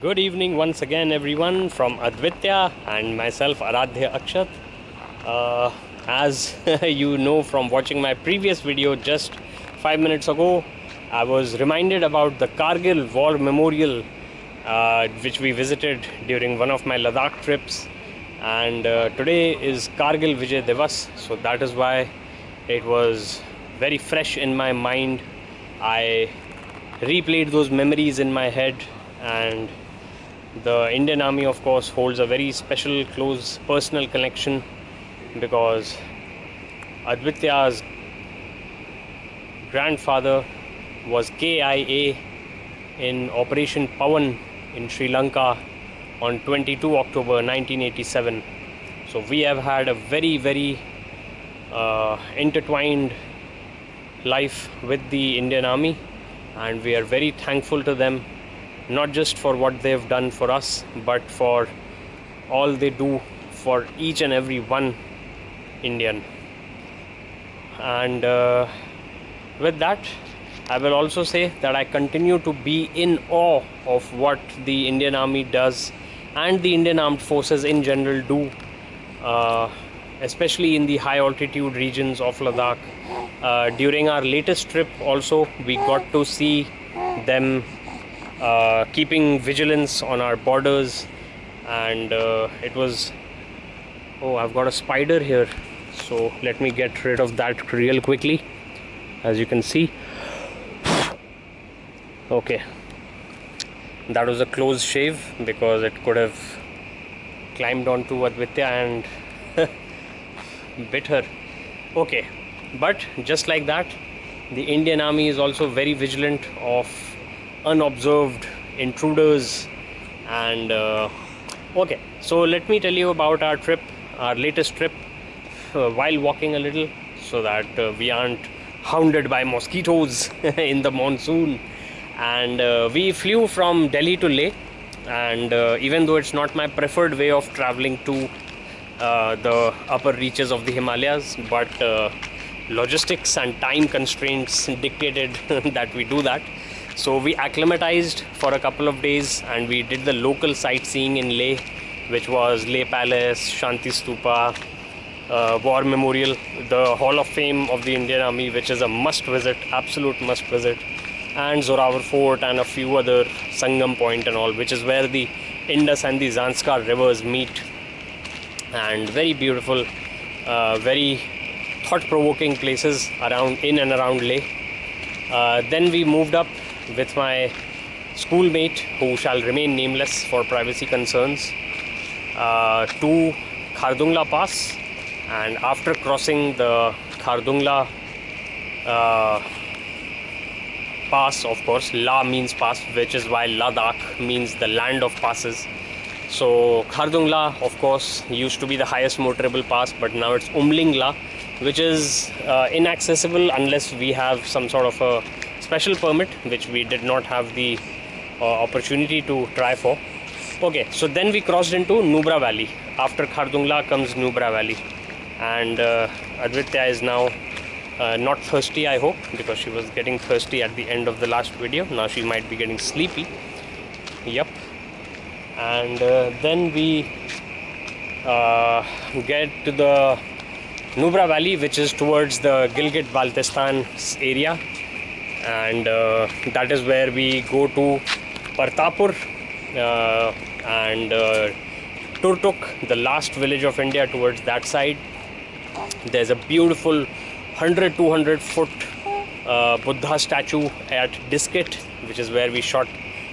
Good evening once again everyone from Advitya and myself Aradhye Ackshat. As you know from watching my previous video just 5 minutes ago, I was reminded about the Kargil War Memorial which we visited during one of my Ladakh trips, and today is Kargil Vijay Divas, so that is why it was very fresh in my mind. I replayed those memories in my head, and the Indian Army of course holds a very special, close personal connection because Advitya's grandfather was KIA in Operation Pawan in Sri Lanka on 22 October 1987. So we have had a very intertwined life with the Indian Army, and we are very thankful to them, not just for what they've done for us, but for all they do for each and every one Indian. And with that, I will also say that I continue to be in awe of what the Indian Army does and the Indian Armed Forces in general do, especially in the high altitude regions of Ladakh. During our latest trip also, we got to see them keeping vigilance on our borders, and it was... oh, I've got a spider here, so let me get rid of that real quickly. As you can see, okay, that was a close shave because it could have climbed onto Advitya and bit her. Okay, but just like that, the Indian Army is also very vigilant of unobserved intruders. And okay, so let me tell you about our trip, our latest trip, while walking a little, so that we aren't hounded by mosquitoes in the monsoon. And we flew from Delhi to Leh, and even though it's not my preferred way of traveling to the upper reaches of the Himalayas, but logistics and time constraints dictated that we do that. So we acclimatized for a couple of days and we did the local sightseeing in Leh, which was Leh Palace, Shanti Stupa, War Memorial, the Hall of Fame of the Indian Army, which is a must visit, absolute must visit, and Zorawar Fort and a few other, Sangam Point and all, which is where the Indus and the Zanskar rivers meet. And very beautiful, very thought-provoking places in and around Leh. Then we moved up with my schoolmate, who shall remain nameless for privacy concerns, to Khardung Pass. And after crossing the Khardung Pass, of course, La means pass, which is why Ladakh means the land of passes. So Khardung, of course, used to be the highest motorable pass, but now it's Umling La, which is inaccessible unless we have some sort of a special permit, which we did not have the opportunity to try for. Okay, so then we crossed into Nubra Valley. After Khardung comes Nubra Valley, and Advitya is now not thirsty, I hope, because she was getting thirsty at the end of the last video. Now she might be getting sleepy. Yep. And then we get to the Nubra Valley, which is towards the Gilgit-Baltistan area, and that is where we go to Partapur and Turtuk, the last village of India, towards that side. There's a beautiful 100-200 foot Buddha statue at Diskit, which is where we shot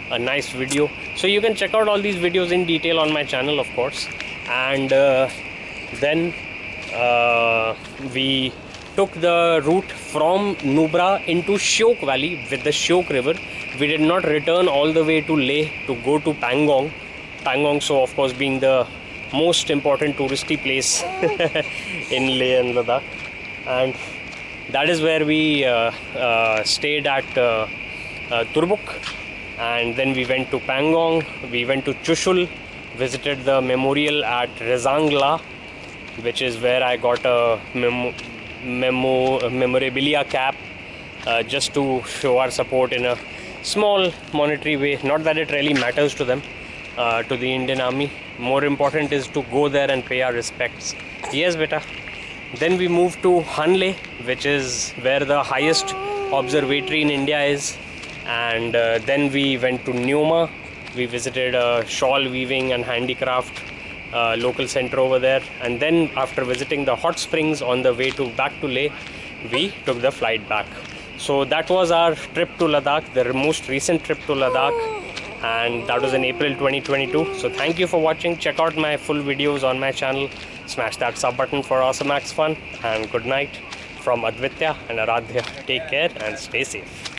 a nice video. So you can check out all these videos in detail on my channel, of course. And then we took the route from Nubra into Shyok Valley with the Shyok River. We did not return all the way to Leh to go to Pangong. Pangong, so of course, being the most important touristy place in Leh and Ladakh. And that is where we stayed at Turbuk. And then we went to Pangong, we went to Chushul, visited the memorial at Rezangla, which is where I got a memorabilia cap just to show our support in a small monetary way. Not that it really matters to them, to the Indian Army. More important is to go there and pay our respects. Yes, beta. Then we moved to Hanle, which is where the highest observatory in India is. And then we went to Nyoma. We visited a shawl weaving and handicraft local center over there. And then after visiting the hot springs on the way back to Leh, we took the flight back. So that was our trip to Ladakh, the most recent trip to Ladakh. And that was in April 2022. So thank you for watching. Check out my full videos on my channel. Smash that sub button for awesomax fun. And good night from Aditya and Aradhye. Take care and stay safe.